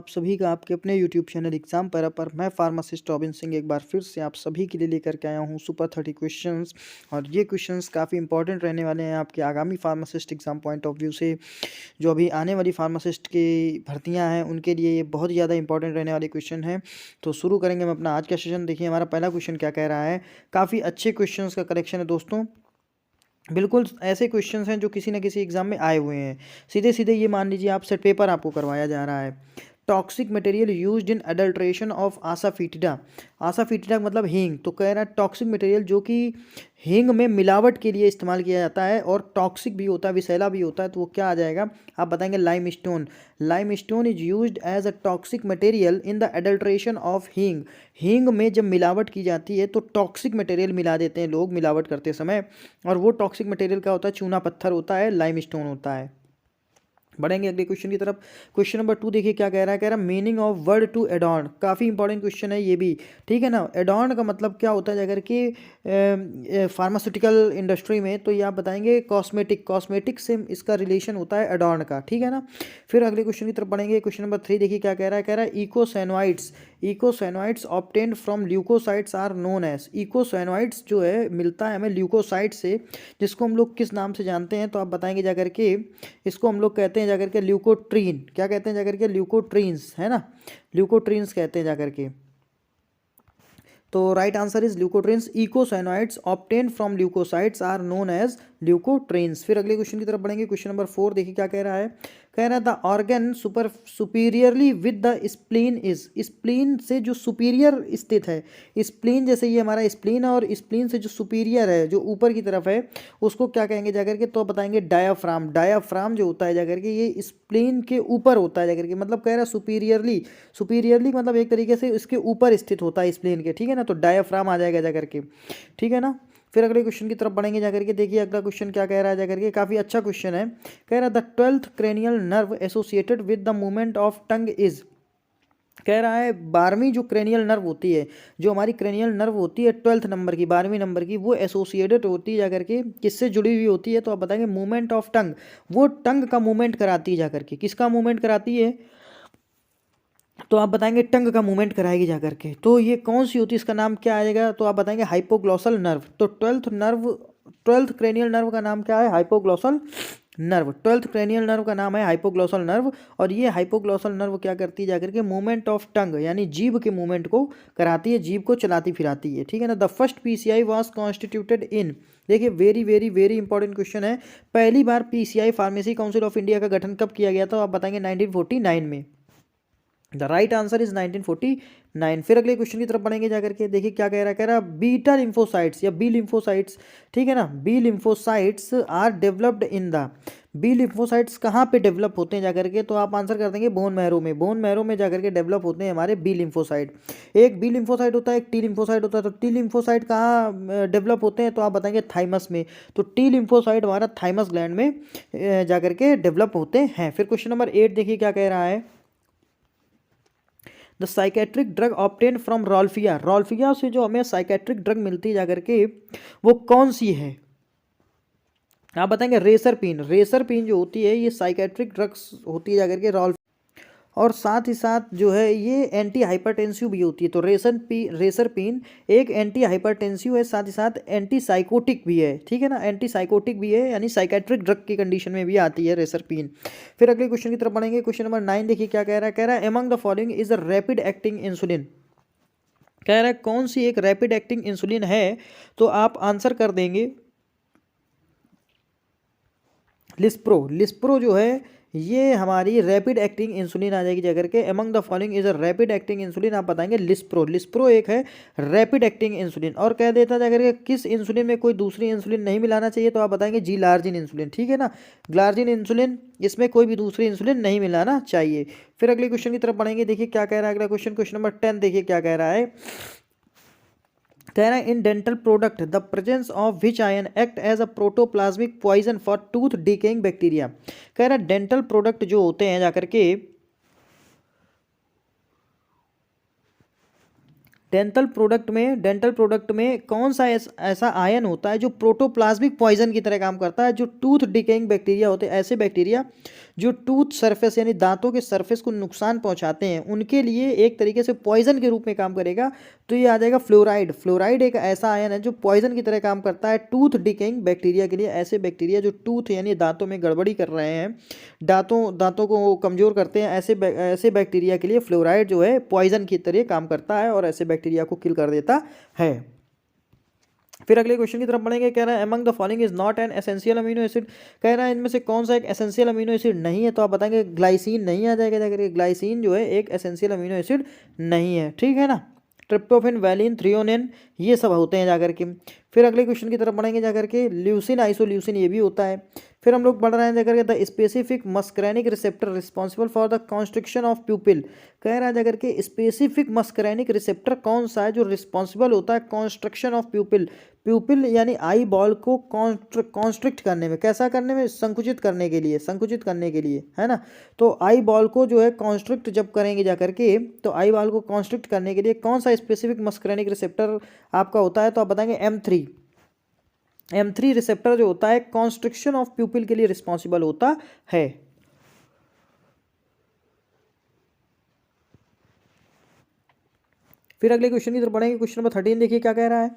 आप सभी का आपके अपने यूट्यूब चैनल एग्जाम पर मैं फार्मासिस्ट रॉबिन सिंह एक बार फिर से आप सभी के लिए लेकर के आया हूँ सुपर 30 क्वेश्चंस। और ये क्वेश्चंस काफ़ी इंपॉर्टेंट रहने वाले हैं आपके आगामी pharmacist exam point of view से। जो अभी आने वाली फार्मासिस्ट की भर्तियाँ हैं उनके लिए ये बहुत ज़्यादा इंपॉर्टेंट रहने वाले क्वेश्चन हैं। तो शुरू करेंगे हम अपना आज का सेशन। देखिए हमारा पहला क्वेश्चन क्या कह रहा है। काफ़ी अच्छे क्वेश्चन का कलेक्शन है दोस्तों, बिल्कुल ऐसे क्वेश्चंस हैं जो किसी न किसी एग्जाम में आए हुए हैं। सीधे सीधे ये मान लीजिए आप सेट पेपर आपको करवाया जा रहा है। Toxic material used in adulteration of asafoetida. Asafoetida मतलब हींग। तो कह रहा है टॉक्सिक मटेरियल जो कि हींग में मिलावट के लिए इस्तेमाल किया जाता है और टॉक्सिक भी होता है, विषैला भी होता है, तो वो क्या आ जाएगा आप बताएंगे limestone. Limestone is used as a toxic material in the adulteration of hing. हींग में जब मिलावट की जाती है तो टॉक्सिक मटेरियल मिला देते हैं लोग मिलावट करते समय, और वो टॉक्सिक मटेरियल क्या होता है, चूना पत्थर होता है, लाइम स्टोन होता है। बढ़ेंगे अगले क्वेश्चन की तरफ। क्वेश्चन नंबर 2 देखिए क्या कह रहा है meaning of word to adorn. काफ़ी इंपॉर्टेंट क्वेश्चन है ये भी, ठीक है ना। एडॉर्न का मतलब क्या होता है अगर कि फार्मास्यूटिकल इंडस्ट्री में, तो ये आप बताएंगे कॉस्मेटिक। कॉस्मेटिक से इसका रिलेशन होता है एडॉर्न का, ठीक है ना। फिर अगले क्वेश्चन की तरफ बढ़ेंगे। क्वेश्चन नंबर 3 देखिए क्या कह रहा है eicosanoids. Eicosanoids obtained from leukocytes are known as. Eicosanoids जो है मिलता है हमें ल्यूकोसाइट से, जिसको हम लोग किस नाम से जानते हैं, तो आप बताएंगे जाकर के इसको हम लोग कहते हैं जाकर के ल्यूकोट्रीन। क्या कहते हैं जाकर के ल्यूकोट्रीन्स, है ना, ल्यूकोट्रीन्स कहते हैं जाकर के। तो right answer is leukotrienes. Eicosanoids obtain from leukocytes are known as leukotrienes. फिर अगले क्वेश्चन की तरफ बढ़ेंगे। क्वेश्चन नंबर 4 देखिए क्या कह रहा है the organ superiorly with the spleen is. Spleen से जो सुपीरियर स्थित है, स्प्लीन जैसे ये हमारा स्प्लीन है, और स्प्लीन से जो सुपीरियर है जो ऊपर की तरफ है उसको क्या कहेंगे जाकर के, तो बताएंगे डायाफ्राम। डायाफ्राम जो होता है जाकर के ये स्प्लीन के ऊपर होता है जाकर के, मतलब कह रहा है सुपीरियरली। सुपीरियरली मतलब एक तरीके से इसके ऊपर स्थित होता है स्प्लीन के, ठीक है ना, तो डायाफ्राम आ जाएगा जाकर के, ठीक है ना। फिर अगले क्वेश्चन की तरफ बढ़ेंगे जाकर के। देखिए अगला क्वेश्चन क्या कह रहा है जाकर के, काफ़ी अच्छा क्वेश्चन है। कह रहा है the 12th cranial nerve associated with the movement of tongue is. कह रहा है 12वीं जो क्रेनियल नर्व होती है, जो हमारी क्रेनियल नर्व होती है 12th नंबर की, 12वीं नंबर की, वो एसोसिएटेड होती है जाकर के, किससे जुड़ी हुई होती है, तो आप बताएंगे मूवमेंट ऑफ टंग। वो टंग का मूवमेंट कराती है जाकर के, किसका मूवमेंट कराती है, तो आप बताएंगे टंग का मूवमेंट कराएगी जाकर के। तो ये कौन सी होती है, इसका नाम क्या आएगा, तो आप बताएंगे हाइपोग्लॉसल नर्व। तो 12th क्रेनियल नर्व का नाम क्या है, hypoglossal nerve. 12th cranial nerve का नाम है हाइपोग्लॉसल नर्व, और ये हाइपोग्लॉसल नर्व क्या करती है जाकर के, मूवमेंट ऑफ टंग यानी जीभ के मूवमेंट को कराती है, जीभ को चलाती फिराती है, ठीक है ना। The first PCI was constituted in. देखिए very very very important question है। पहली बार PCI pharmacy council of India का गठन कब किया गया था, तो आप बताएंगे 1949 में। The right answer is 1949। फिर अगले क्वेश्चन की तरफ बढ़ेंगे जाकर के। देखिए क्या कह रहा है बीटा लिम्फोसाइट्स या बी लिम्फोसाइट्स, ठीक है ना, B lymphocytes are developed in the. B lymphocytes कहाँ पे डेवलप होते हैं जाकर के, तो आप आंसर कर देंगे बोन मैरो में। बोन मैरो में जाकर के डेवलप होते हैं हमारे बी लिम्फोसाइट। एक बी लिम्फोसाइट होता है, एक टी लिम्फोसाइट होता है। तो टी लिम्फोसाइट कहाँ डेवलप होते हैं, तो आप बताएंगे थाइमस में। तो टी लिम्फोसाइट हमारा थाइमस ग्लैंड में जाकर के डेवलप होते हैं। फिर क्वेश्चन नंबर 8 देखिए क्या कह रहा है the psychiatric drug obtain from rauwolfia. Rauwolfia से जो हमें साइकेट्रिक ड्रग मिलती है जाकर के, वो कौन सी है, आप बताएंगे रेसरपिन। रेसरपिन जो होती है ये साइकेट्रिक ड्रग्स होती है जाकर के रॉल्फ, और साथ ही साथ जो है ये एंटी हाइपरटेंसिव भी होती है। तो रेसरपिन एक एंटी हाइपरटेंसिव है, साथ ही साथ एंटी साइकोटिक भी है, ठीक है ना, एंटी साइकोटिक भी है, यानी साइकेट्रिक ड्रग की कंडीशन में भी आती है रेसरपिन। फिर अगले क्वेश्चन की तरफ बढ़ेंगे। क्वेश्चन नंबर 9 देखिए क्या कह रहा है among the following is a rapid acting insulin. कह रहा है कौन सी एक रैपिड एक्टिंग इंसुलिन है, तो आप आंसर कर देंगे लिस्प्रो। लिस्प्रो जो है ये हमारी रैपिड एक्टिंग इंसुलिन आ जाएगी जाकर के। Among the following is a rapid acting insulin, आप बताएंगे लिस्प्रो। लिस्प्रो एक है रैपिड एक्टिंग इंसुलिन। और कह देता जाकर के किस इंसुलिन में कोई दूसरी इंसुलिन नहीं मिलाना चाहिए, तो आप बताएंगे जी लार्जिन इंसुलिन, ठीक है ना, ग्लार्जिन इंसुलिन, इसमें कोई भी दूसरी इंसुलिन नहीं मिलाना चाहिए। फिर अगले क्वेश्चन की तरफ बढ़ेंगे। देखिए क्या कह रहा है अगला क्वेश्चन, क्वेश्चन नंबर 10 देखिए क्या कह रहा है in dental product the presence of which ion act as a protoplasmic poison for tooth decaying bacteria. कह रहा है डेंटल प्रोडक्ट जो होते हैं जाकर के, डेंटल प्रोडक्ट में कौन सा ऐसा आयन होता है जो प्रोटोप्लाज्मिक पॉइजन की तरह काम करता है, जो टूथ डिकेइंग बैक्टीरिया होते हैं, ऐसे बैक्टीरिया जो टूथ सरफेस यानी दांतों के सरफेस को नुकसान पहुंचाते हैं, उनके लिए एक तरीके से पॉइजन के रूप में काम करेगा। तो ये आ जाएगा फ्लोराइड। फ्लोराइड एक ऐसा आयन है जो पॉइजन की तरह काम करता है टूथ डिकेइंग बैक्टीरिया के लिए। ऐसे बैक्टीरिया जो टूथ यानी दांतों में गड़बड़ी कर रहे हैं, दांतों को कमजोर करते हैं, ऐसे बैक्टीरिया के लिए फ्लोराइड जो है पॉइजन की तरह काम करता है और ऐसे बैक्टीरिया को किल कर देता है। फिर अगले क्वेश्चन की तरफ बढ़ेंगे। कह रहा है among the following is not an essential amino acid. कह रहा है इनमें से कौन सा एक एसेंशियल अमीनो एसिड नहीं है, तो आप बताएंगे ग्लाइसिन नहीं आ जाएगा जाकर, ग्लाइसिन जो है एक एसेंशियल अमीनो एसिड नहीं है, ठीक है ना। ट्रिप्टोफेन, वैलिन, थ्रियोनिन ये सब होते हैं जाकर के। फिर अगले क्वेश्चन की तरफ बढ़ेंगे जाकर के। ल्यूसिन, आइसोल्यूसिन ये भी होता है। फिर हम लोग बढ़ रहे हैं जाकर के the specific muscarinic receptor responsible for the constriction of pupil. कह रहा है जाकर के स्पेसिफिक मस्करैनिक रिसेप्टर कौन सा है जो रिस्पॉन्सिबल होता है कॉन्स्ट्रक्शन ऑफ प्यूपिल। प्यूपिल यानी आई बॉल को कॉन्स्ट्रिक्ट करने में, कैसा करने में, संकुचित करने के लिए है ना। तो आई बॉल को जो है कॉन्स्ट्रिक्ट जब करेंगे जाकर के, तो आई बॉल को कॉन्स्ट्रिक्ट करने के लिए कौन सा स्पेसिफिक मस्करैनिक रिसेप्टर आपका होता है, तो आप बताएंगे M3 रिसेप्टर जो होता है कॉन्स्ट्रिक्शन ऑफ प्यूपिल के लिए रिस्पॉन्सिबल होता है। फिर अगले क्वेश्चन की तरफ बढ़ेंगे। क्वेश्चन नंबर 13 देखिए क्या कह रहा है।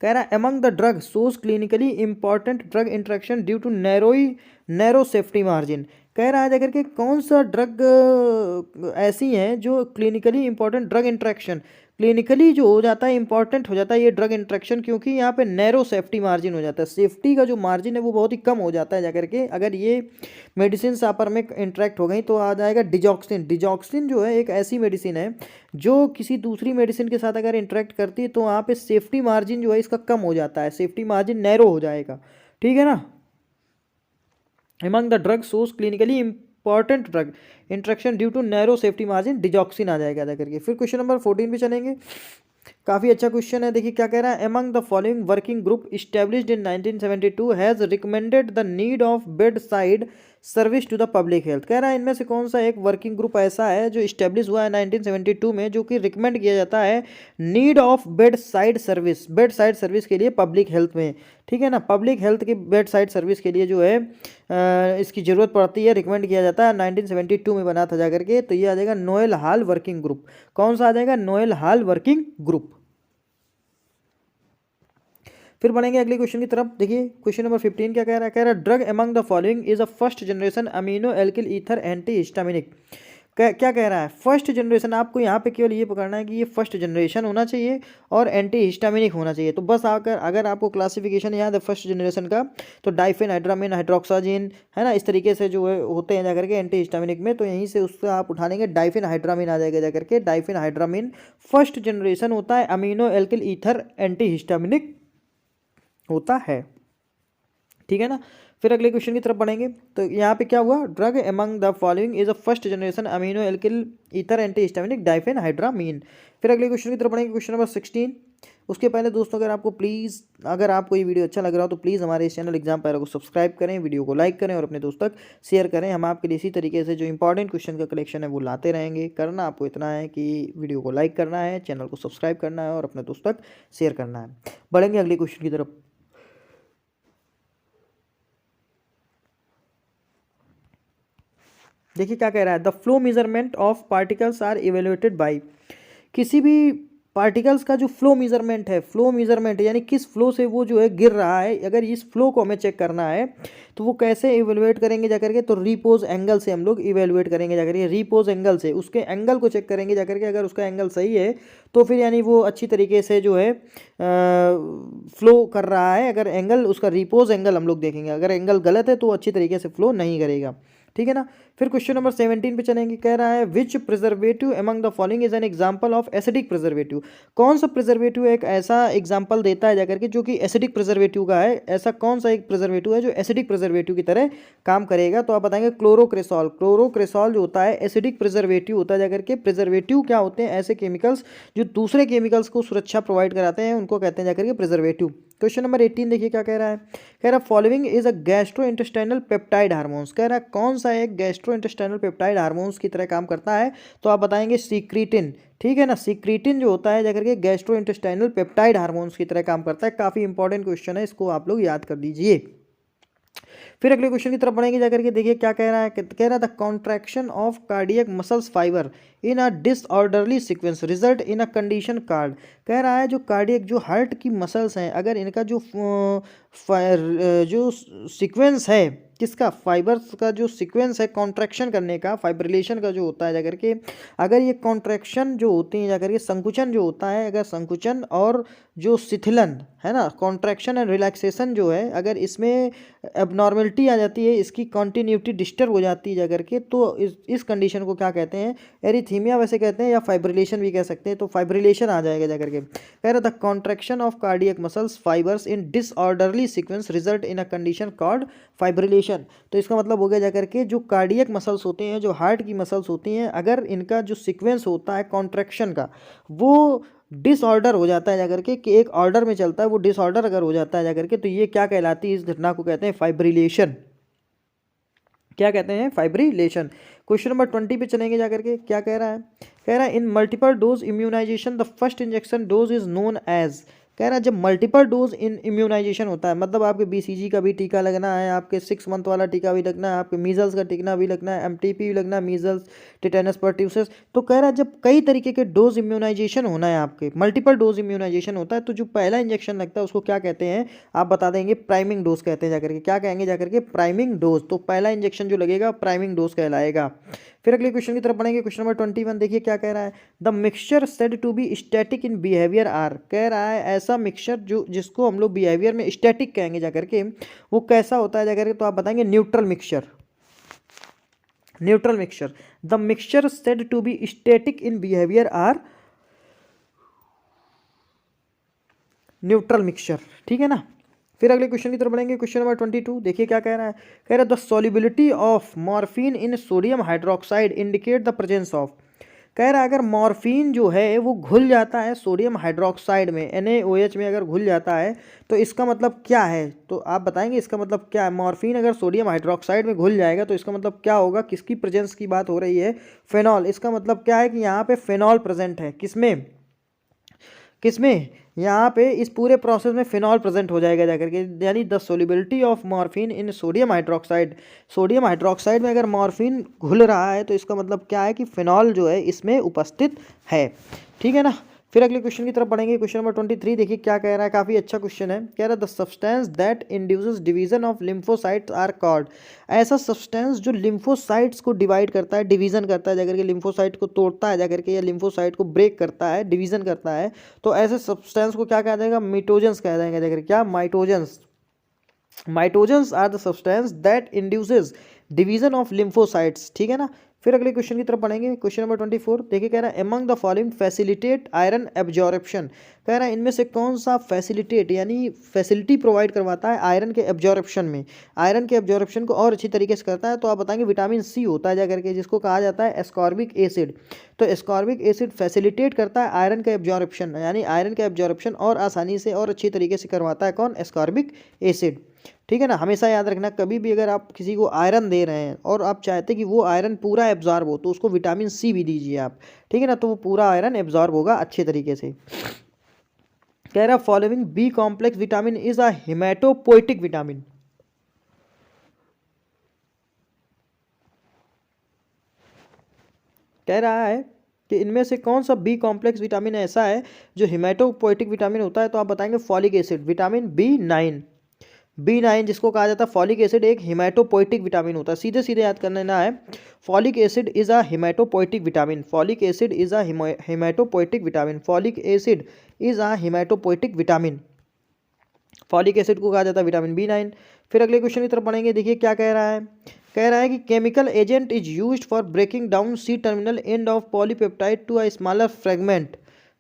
कह रहा है among the drugs clinically important drug interaction due to narrow safety margin. कह रहा है जाकर के कौन सा ड्रग ऐसी है जो clinically important drug interaction, clinically जो हो जाता है इंपॉर्टेंट हो जाता है ये ड्रग इंटरेक्शन, क्योंकि यहाँ पे नैरो सेफ्टी मार्जिन हो जाता है, सेफ्टी का जो मार्जिन है वो बहुत ही कम हो जाता है जाकर के। अगर ये मेडिसिन आपस में इंटरेक्ट हो गई तो आ जाएगा डिजॉक्सिन। डिजॉक्सिन जो है एक ऐसी मेडिसिन है जो किसी दूसरी मेडिसिन के साथ अगर इंटरेक्ट करती है तो वहाँ पे सेफ्टी मार्जिन जो है इसका कम हो जाता है, सेफ्टी मार्जिन नैरो हो जाएगा, ठीक है ना। Among the drugs shows clinically important drug interaction due to narrow safety margin, digoxin आ जाएगा जा करके। फिर क्वेश्चन नंबर 14 पे चलेंगे। काफ़ी अच्छा क्वेश्चन है, देखिए क्या कह रहा है। Among the following working group established in 1972 has recommended the need of bedside service to the public health. कह रहा है इनमें से कौन सा एक वर्किंग ग्रुप ऐसा है जो इस्टेब्लिश हुआ है 1972 में, जो कि रिकमेंड किया जाता है need of bed side service के लिए पब्लिक हेल्थ में, ठीक है ना। पब्लिक हेल्थ की बेड साइड सर्विस के लिए जो है इसकी ज़रूरत पड़ती है, रिकमेंड किया जाता है, 1972 में बना था जाकर के। तो ये आ जाएगा नोएल हाल वर्किंग ग्रुप। कौन सा आ जाएगा, नोएल हाल वर्किंग ग्रुप। फिर बढ़ेंगे अगले क्वेश्चन की तरफ। देखिए क्वेश्चन नंबर 15 क्या कह रहा है। कह रहा है drug among the following is a first generation amino alkyl ether anti histaminic. क्या कह रहा है, फर्स्ट जनरेशन। आपको यहाँ पे केवल ये पकड़ना है कि ये फर्स्ट जनरेशन होना चाहिए और एंटी हिस्टामिनिक होना चाहिए। तो बस अगर आपको क्लासिफिकेशन याद है फर्स्ट जनरेशन का, तो डाइफेनहाइड्रामिन, हाइड्रोक्साजिन है ना, इस तरीके से जो है होते हैं जाकर के एंटी हिस्टामिनिक में। तो यहीं से उसका आप उठा लेंगे, डाइफेनहाइड्रामिन आ जाएगा जाकर के। डाइफेनहाइड्रामिन फर्स्ट जनरेशन होता है amino alkyl ether anti histaminic होता है, ठीक है ना। फिर अगले क्वेश्चन की तरफ बढ़ेंगे। तो यहाँ पे क्या हुआ, drug among the following is a first generation amino alkyl ether anti histaminic diphenhydramine. फिर अगले क्वेश्चन की तरफ बढ़ेंगे, क्वेश्चन नंबर 16। उसके पहले दोस्तों अगर आपको ये वीडियो अच्छा लग रहा हो तो प्लीज़ हमारे इस चैनल एग्जाम पैरा को सब्सक्राइब करें, वीडियो को लाइक करें और अपने दोस्तों तक शेयर करें। हम आपके लिए इसी तरीके से जो इंपॉर्टेंट क्वेश्चन का कलेक्शन है वो लाते रहेंगे। करना आपको इतना है कि वीडियो को लाइक करना है, चैनल को सब्सक्राइब करना है और अपने दोस्तों तक शेयर करना है। बढ़ेंगे अगले क्वेश्चन की तरफ। देखिए क्या कह रहा है, the flow measurement of particles are evaluated by. किसी भी पार्टिकल्स का जो फ्लो मेजरमेंट यानी किस फ्लो से वो जो है गिर रहा है, अगर इस फ्लो को हमें चेक करना है तो वो कैसे इवेल्युएट करेंगे जाकर के, तो रिपोज एंगल से हम लोग इवेल्युएट करेंगे जाकर के। रिपोज एंगल से उसके एंगल को चेक करेंगे जाकर के, अगर उसका एंगल सही है तो फिर यानी वो अच्छी तरीके से जो है फ्लो कर रहा है। अगर एंगल उसका रिपोज एंगल हम लोग देखेंगे, अगर एंगल गलत है तो अच्छी तरीके से फ्लो नहीं करेगा, ठीक है ना। फिर क्वेश्चन नंबर 17 पे चलेंगे। कह रहा है which preservative among the following is an example of acidic preservative. कौन सा प्रिजर्वेटिव एक ऐसा एग्जांपल देता है जाकर के जो कि एसिडिक प्रिजर्वेटिव का है। ऐसा कौन सा एक प्रिजर्वेटिव है जो एसिडिक प्रिजर्वेटिव की तरह काम करेगा, तो आप बताएंगे क्लोरोक्रेसॉल। क्लोरोक्रेसॉल जो होता है एसिडिक प्रिजर्वेटिव होता है जाकर के। प्रिजर्वेटिव क्या होते हैं, ऐसे केमिकल्स जो दूसरे केमिकल्स को सुरक्षा प्रोवाइड कराते हैं, उनको कहते हैं जाकर के प्रिजर्वेटिव। क्वेश्चन नंबर 18 देखिए क्या कह रहा है। कह रहा है following is a gastro intestinal peptide hormones. कह रहा है कौन सा एक गैस्ट्रोइंटेस्टाइनल पेप्टाइड हार्मोन्स की तरह काम करता है? तो आप बताएंगे सीक्रीटिन। ठीक है ना, सीक्रीटिन जो होता है जाकर के गैस्ट्रोइंटेस्टाइनल पेप्टाइड हार्मोन्स की तरह काम करता है। काफ़ी इंपॉर्टेंट क्वेश्चन है, इसको आप लोग याद कर लीजिए। फिर अगले क्वेश्चन की तरफ बढ़ेंगे जाकर के, देखिए क्या कह रहा है। कह रहा है the contraction of cardiac muscles fibre in a disorderly sequence result in a condition card. कह रहा है जो कार्डियक जो हार्ट की मसल्स हैं, अगर इनका जो सीक्वेंस है, किसका, फाइबर्स का जो सीक्वेंस है कॉन्ट्रैक्शन करने का, फाइब्रिलेशन का जो होता है जाकर के, अगर ये कॉन्ट्रैक्शन जो होती है जाकर के, संकुचन जो होता है, अगर संकुचन और जो शिथिलन है ना, कॉन्ट्रैक्शन एंड रिलैक्सेशन जो है, अगर इसमें एबनॉर्मलिटी आ जाती है, इसकी कॉन्टिन्यूटी डिस्टर्ब हो जाती है जाकर के, तो इस कंडीशन को क्या कहते हैं, एरिथीमिया वैसे कहते हैं, या फाइब्रिलेशन भी कह सकते हैं। तो फाइब्रिलेशन आ जाएगा जाकर के। कह रहा the contraction of cardiac muscles fibres in disorderly sequence result in a condition called fibrillation. तो इसका मतलब हो गया जाकर के, जो कार्डियक मसल्स होते हैं, जो हार्ट की मसल्स होती हैं, अगर इनका जो सीक्वेंस होता है कॉन्ट्रैक्शन का, वो डिसऑर्डर हो जाता है जाकर के, कि एक ऑर्डर में चलता है, वो डिसऑर्डर अगर हो जाता है जाकर के, तो ये क्या कहलाती है, इस घटना को कहते हैं फाइब्रिलेशन। क्या कहते हैं, फाइब्रिलेशन। क्वेश्चन नंबर 20 पे चलेंगे जाकर के, क्या कह रहा है। कह रहा है in multiple dose immunization the first injection dose is known as. कह रहा है जब मल्टीपल डोज इन इम्यूनाइजेशन होता है, मतलब आपके BCG का भी टीका लगना है, आपके 6 मंथ वाला टीका भी लगना है, आपके मीजल्स का टीका भी लगना है, MTP भी लगना है, मीजल्स, टिटेनस पर्ट्यूसिस। तो कह रहा है जब कई तरीके के डोज इम्यूनाइजेशन होना है, आपके मल्टीपल डोज इम्यूनाइजेशन होता है, तो जो पहला इंजेक्शन लगता है उसको क्या कहते हैं, आप बता देंगे प्राइमिंग डोज कहते हैं जाकर के। क्या कहेंगे जाकर के, प्राइमिंग डोज। तो पहला इंजेक्शन जो लगेगा प्राइमिंग डोज कहलाएगा। फिर अगले क्वेश्चन की तरफ बढ़ेंगे। क्वेश्चन नंबर 21 देखिए क्या कह रहा है। The mixture said to be static in behaviour are. कह रहा है ऐसा मिक्सचर जो जिसको हम लोग बिहेवियर में स्टैटिक कहेंगे जाकर के, वो कैसा होता है जाकर के, तो आप बताएंगे neutral mixture. Neutral mixture. The mixture said to be static in behaviour are neutral mixture. ठीक है ना। फिर अगले क्वेश्चन की तरफ बढ़ेंगे। क्वेश्चन नंबर 22 देखिए क्या कह रहा है। कह रहा है the solubility of morphine in sodium hydroxide indicate the presence of. कह रहा है अगर मॉर्फिन जो है वो घुल जाता है सोडियम हाइड्रोक्साइड में, NaOH में अगर घुल जाता है, तो इसका मतलब क्या है, तो आप बताएंगे इसका मतलब क्या है। मॉर्फिन अगर सोडियम हाइड्रोक्साइड में घुल जाएगा तो इसका मतलब क्या होगा, किसकी प्रेजेंस की बात हो रही है, फेनॉल। इसका मतलब क्या है कि यहाँ पे फेनॉल प्रेजेंट है, किसमें, किसमें, यहाँ पे इस पूरे प्रोसेस में फिनॉल प्रेजेंट हो जाएगा जाकर के। यानी the solubility of morphine in sodium hydroxide, sodium hydroxide में अगर मॉर्फिन घुल रहा है तो इसका मतलब क्या है कि फिनॉल जो है इसमें उपस्थित है। ठीक है ना। फिर अगले क्वेश्चन की तरफ बढ़ेंगे। क्वेश्चन नंबर 23 देखिए क्या कह रहा है, काफ़ी अच्छा क्वेश्चन है। कह रहा है the substance that induces division of lymphocytes are called. ऐसा सब्सटेंस जो लिम्फोसाइट्स को डिवाइड करता है, डिवीजन करता है जाकर के, लिम्फोसाइट को तोड़ता है जाकर के, या लिम्फोसाइट को ब्रेक करता है, डिवीजन करता है, तो ऐसे सब्सटेंस को क्या कहा जाएगा, मिटोजेंस कहा जाएगा जाकर, क्या, mitogens. Mitogens are the substance that induces division of lymphocytes. ठीक है ना। फिर अगले क्वेश्चन की तरफ बढ़ेंगे। क्वेश्चन नंबर 24 देखिए क्या रहा है। Among the following facilitate iron absorption. कह रहा है इनमें से कौन सा फैसिलिटेट यानी फैसिलिटी प्रोवाइड करवाता है आयरन के एब्जॉर्प्शन में, आयरन के एब्जॉर्प्शन को और अच्छी तरीके से करता है, तो आप बताएंगे विटामिन C होता है जाकर के, जिसको कहा जाता है एस्कॉर्बिक एसिड। तो एस्कॉर्बिक एसिड फैसिलिटेट करता है आयरन का एब्जॉर्प्शन, यानी आयरन का एब्जॉर्प्शन और आसानी से और अच्छी तरीके से करवाता है कौन, एस्कॉर्बिक एसिड। ठीक है ना। हमेशा याद रखना, कभी भी अगर आप किसी को आयरन दे रहे हैं और आप चाहते हैं कि वो आयरन पूरा एब्जॉर्ब हो, तो उसको विटामिन C भी दीजिए आप। ठीक है ना, तो वो पूरा आयरन एब्जॉर्ब होगा अच्छे तरीके से। कह रहा following B complex vitamin is a hematopoietic vitamin. कह रहा है कि इनमें से कौन सा बी कॉम्प्लेक्स विटामिन ऐसा है जो हेमाटोपोइटिक विटामिन होता है, तो आप बताएंगे फॉलिक एसिड, विटामिन B9 जिसको कहा जाता है फॉलिक एसिड, एक हिमेटोपोइटिक विटामिन होता है। सीधे सीधे याद करना है, folic acid is a hematopoietic vitamin, folic acid is a hematopoietic vitamin, folic acid is a hematopoietic vitamin. Folic acid को कहा जाता है विटामिन B9। फिर अगले क्वेश्चन की तरफ पढ़ेंगे। देखिए क्या कह रहा है। कह रहा है कि chemical agent is used for breaking down C terminal end of polypeptide to a smaller fragment.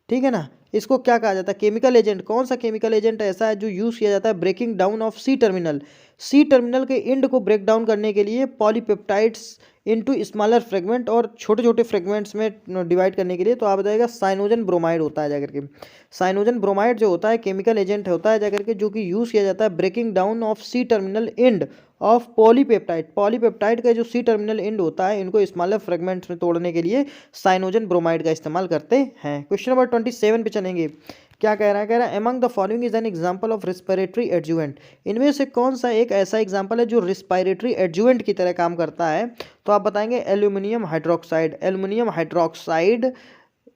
ठीक है ना। इसको क्या कहा जाता है, केमिकल एजेंट, कौन सा केमिकल एजेंट ऐसा है जो यूज़ किया जाता है breaking down of C terminal के एंड को ब्रेक डाउन करने के लिए, पॉलीपेप्टाइड्स इनटू स्मॉलर फ्रेगमेंट, और छोटे छोटे फ्रेगमेंट्स में डिवाइड करने के लिए, तो आप बताइएगा साइनोजन ब्रोमाइड होता है जाकर के। साइनोजन ब्रोमाइड जो होता है केमिकल एजेंट होता है जाकर के, जो कि यूज़ किया जाता है breaking down of C terminal end of polypeptide. Polypeptide का जो सी टर्मिनल एंड होता है इनको स्मॉलर फ्रेगमेंट्स में तोड़ने के लिए साइनोजन ब्रोमाइड का इस्तेमाल करते हैं। क्वेश्चन नंबर 27 पे चलेंगे। क्या कह रहा है? कह रहा है among the following is an example of respiratory adjuvant. इनमें से कौन सा एक ऐसा एग्जांपल है जो रिस्पिरेटरी एडजुवेंट की तरह काम करता है? तो आप बताएंगे aluminium hydroxide. Aluminium hydroxide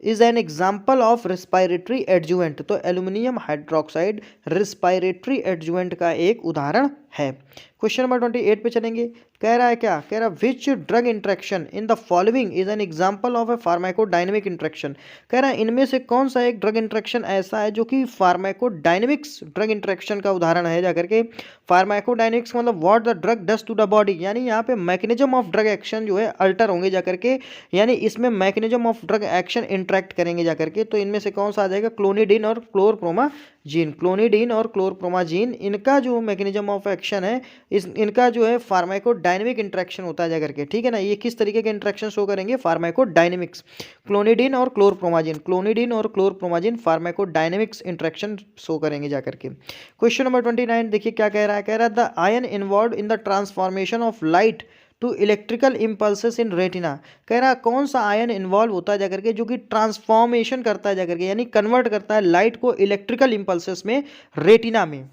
is an example of respiratory adjuvant. तो एल्यूमिनियम हाइड्रोक्साइड रिस्पायरेटरी एडजुवेंट का एक उदाहरण है। क्वेश्चन नंबर 28 पे चलेंगे। कह रहा है क्या? कह रहा है which drug interaction in the following is an example of A pharmacodynamic interaction. कह रहा है इनमें से कौन सा एक ड्रग इंट्रैक्शन ऐसा है जो कि फार्माकोडायनेमिक्स ड्रग इंट्रैक्शन का उदाहरण है जाकर के। फार्माकोडायनेमिक्स मतलब what the drug does to the body, यानी यहाँ पे मैकेनिज्म ऑफ ड्रग एक्शन जो है अल्टर होंगे जाकर के, यानी इसमें mechanism of drug action interact करेंगे जाकर के। तो इनमें से कौन सा आ जाएगा? क्लोनिडीन और क्लोरप्रोमाजीन। क्लोनिडीन और क्लोरप्रोमाजीन इनका जो मैकेनिज्म ऑफ एक्शन है इनका जो है फार्माकोडायनेमिक इंट्रैक्शन होता है जाकर के, ठीक है ना। ये किस तरीके के इंट्रैक्शन शो करेंगे? फार्माकोडायनेमिक्स। क्लोनिडीन और क्लोरप्रोमाजीन, क्लोनिडीन और क्लोरप्रोमाजीन फार्माकोडायनेमिक्स इंट्रैक्शन शो करेंगे जाकर के। क्वेश्चन नंबर 29 देखिए क्या कह रहा है? कह रहा है the ion involve in the transformation of light to electrical impulses in retina. कह रहा है कौन सा आयन इन्वॉल्व होता है जाकर के जो कि ट्रांसफॉर्मेशन करता है जाकर के, यानी कन्वर्ट करता है लाइट को इलेक्ट्रिकल इम्पल्सेस में रेटिना में,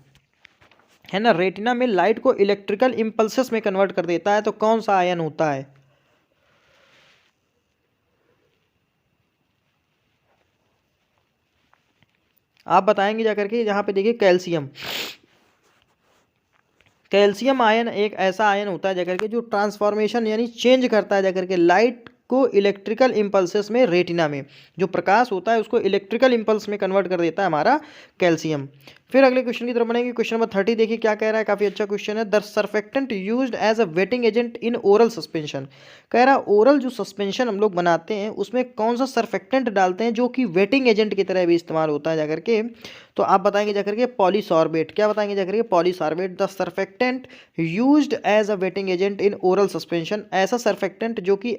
है ना। रेटिना में लाइट को इलेक्ट्रिकल इम्पल्सेस में कन्वर्ट कर देता है, तो कौन सा आयन होता है? आप बताएंगे जाकर के। यहाँ पे देखिए कैल्शियम। कैल्शियम आयन एक ऐसा आयन होता है जाकर के जो ट्रांसफॉर्मेशन यानी चेंज करता है जाकर के लाइट को इलेक्ट्रिकल इम्पल्सेस में रेटिना में, जो प्रकाश होता है उसको इलेक्ट्रिकल इम्पल्स में कन्वर्ट कर देता है हमारा कैल्शियम। फिर अगले क्वेश्चन की तरफ बढ़ेंगे। क्वेश्चन नंबर 30 देखिए क्या कह रहा है, काफी अच्छा क्वेश्चन है। The surfactant used as a wetting agent in oral suspension. कह रहा है ओरल जो सस्पेंशन हम लोग बनाते हैं उसमें कौन सा सर्फेक्टेंट डालते हैं जो कि वेटिंग एजेंट की तरह भी इस्तेमाल होता है जाकर के। तो आप बताएंगे जाकर के पॉलीसॉर्बेट। क्या बताएंगे जाकर के? Polysorbate. The surfactant used as a wetting agent in oral suspension, ऐसा सर्फेक्टेंट जो कि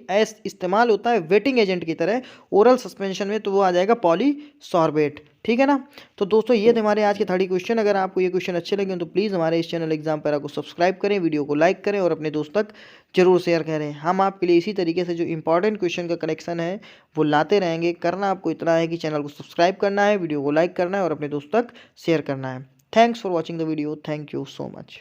इस्तेमाल होता है वेटिंग एजेंट की तरह ओरल सस्पेंशन में, तो वो आ जाएगा पॉलीसॉर्बेट, ठीक है ना। तो दोस्तों ये थे हमारे आज के 30 क्वेश्चन। अगर आपको ये क्वेश्चन अच्छे लगे तो प्लीज़ हमारे इस चैनल एग्जाम पैरा को सब्सक्राइब करें, वीडियो को लाइक करें और अपने दोस्त तक जरूर शेयर करें। हम आपके लिए इसी तरीके से जो इंपॉर्टेंट क्वेश्चन का कनेक्शन है वो लाते रहेंगे। करना आपको इतना है कि चैनल को सब्सक्राइब करना है, वीडियो को लाइक करना है और अपने दोस्त तक शेयर करना है। Thanks for watching the video. Thank you so much.